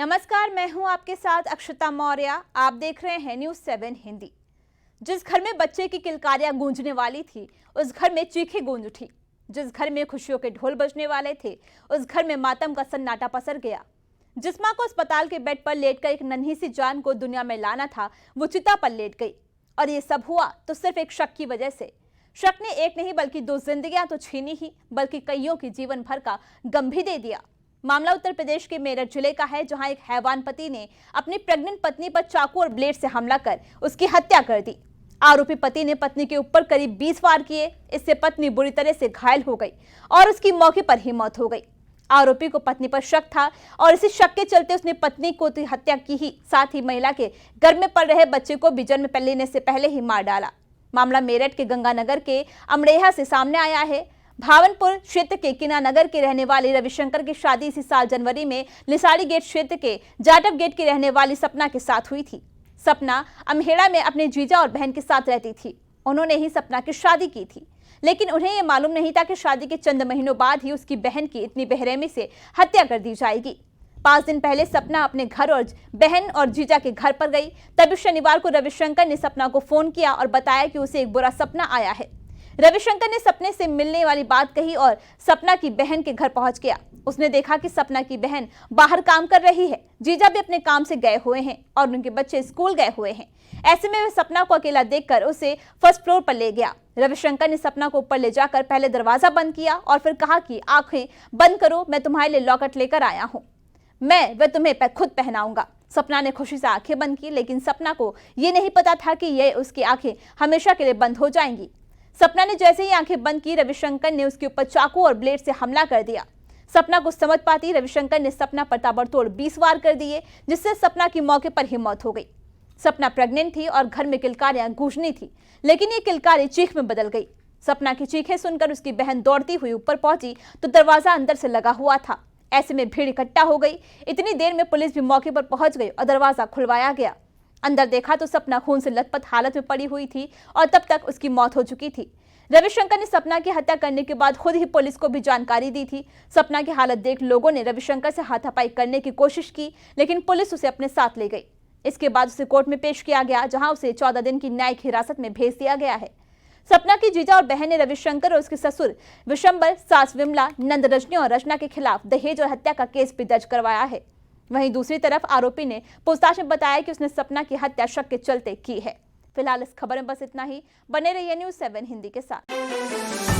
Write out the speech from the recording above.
नमस्कार, मैं हूं आपके साथ अक्षता मौर्य। आप देख रहे हैं न्यूज़ 7 हिंदी। जिस घर में बच्चे की किलकारियां गूंजने वाली थी, उस घर में चीखें गूंज उठी। जिस घर में खुशियों के ढोल बजने वाले थे, उस घर में मातम का सन्नाटा पसर गया। जिस मां को अस्पताल के बेड पर लेटकर एक नन्ही सी जान को दुनिया में लाना था, वो चिता पर लेट गई। और ये सब हुआ तो सिर्फ एक शक की वजह से। शक ने एक नहीं बल्कि दो जिंदगियां तो छीनी ही, बल्कि कईयों की जीवन भर का गम भी दे दिया। मामला उत्तर प्रदेश के मेरठ जिले का है, जहां एक हैवान पति ने अपनी प्रेग्नेंट पत्नी पर चाकू और ब्लेड से हमला कर उसकी हत्या कर दी। आरोपी पति ने पत्नी के ऊपर करीब 20 वार किए। इससे पत्नी बुरी तरह से घायल हो गई और उसकी मौके पर ही मौत हो गई। आरोपी को पत्नी पर शक था और इसी शक के चलते उसने पत्नी को तो हत्या की ही, साथ ही महिला के गर्भ में पल रहे बच्चे को भी जन्म लेने से पहले ही मार डाला। मामला मेरठ के गंगानगर के अमड़ेहा से सामने आया है। भावनपुर क्षेत्र के किना नगर के रहने वाले रविशंकर की शादी इसी साल जनवरी में लिसाड़ी गेट क्षेत्र के जाटव गेट की रहने वाली सपना के साथ हुई थी। सपना अमहेड़ा में अपने जीजा और बहन के साथ रहती थी। उन्होंने ही सपना की शादी की थी, लेकिन उन्हें यह मालूम नहीं था कि शादी के चंद महीनों बाद ही उसकी बहन की इतनी बेरहमी से हत्या कर दी जाएगी। 5 दिन पहले सपना अपने घर और बहन और जीजा के घर पर गई। तभी शनिवार को रविशंकर ने सपना को फोन किया और बताया कि उसे एक बुरा सपना आया है। रविशंकर ने सपने से मिलने वाली बात कही और सपना की बहन के घर पहुंच गया। उसने देखा कि सपना की बहन बाहर काम कर रही है, जीजा भी अपने काम से गए हुए हैं और उनके बच्चे स्कूल गए हुए हैं। ऐसे में वह सपना को अकेला देखकर उसे फर्स्ट फ्लोर पर ले गया। रविशंकर ने सपना को ऊपर ले जाकर पहले दरवाजा बंद किया और फिर कहा कि आंखें बंद करो, मैं तुम्हारे लिए लॉकेट लेकर आया हूँ, मैं वह तुम्हें खुद पहनाऊंगा। सपना ने खुशी से आंखें बंद की, लेकिन सपना को यह नहीं पता था कि यह उसकी आंखें हमेशा के लिए बंद हो जाएंगी। सपना ने जैसे ही आंखें बंद की, रविशंकर ने उसके ऊपर चाकू और ब्लेड से हमला कर दिया। सपना को समझ पाती रविशंकर ने सपना पर ताबड़तोड़ 20 वार कर दिए, जिससे सपना की मौके पर ही मौत हो गई। सपना प्रेग्नेंट थी और घर में किलकारियां गूंजनी थी, लेकिन ये किलकारी चीख में बदल गई। सपना की चीखें सुनकर उसकी बहन दौड़ती हुई ऊपर पहुंची तो दरवाजा अंदर से लगा हुआ था। ऐसे में भीड़ इकट्ठा हो गई। इतनी देर में पुलिस भी मौके पर पहुंच गई और दरवाजा खुलवाया गया। अंदर देखा तो सपना खून से लथपथ हालत में पड़ी हुई थी और तब तक उसकी मौत हो चुकी थी। रविशंकर ने सपना की हत्या करने के बाद खुद ही पुलिस को भी जानकारी दी थी। सपना की हालत देख लोगों ने रविशंकर से हाथापाई करने की कोशिश की, लेकिन पुलिस उसे अपने साथ ले गई। इसके बाद उसे कोर्ट में पेश किया गया, जहां उसे 14 दिन की न्यायिक हिरासत में भेज दिया गया है। सपना की जीजा और बहन ने रविशंकर और उसके ससुर विशंबर, सास विमला, नंद रजनी और रचना के खिलाफ दहेज और हत्या का केस भी दर्ज करवाया है। वहीं दूसरी तरफ आरोपी ने पूछताछ में बताया कि उसने सपना की हत्या शक के चलते की है। फिलहाल इस खबर में बस इतना ही। बने रहिए न्यूज़ 7 हिंदी के साथ।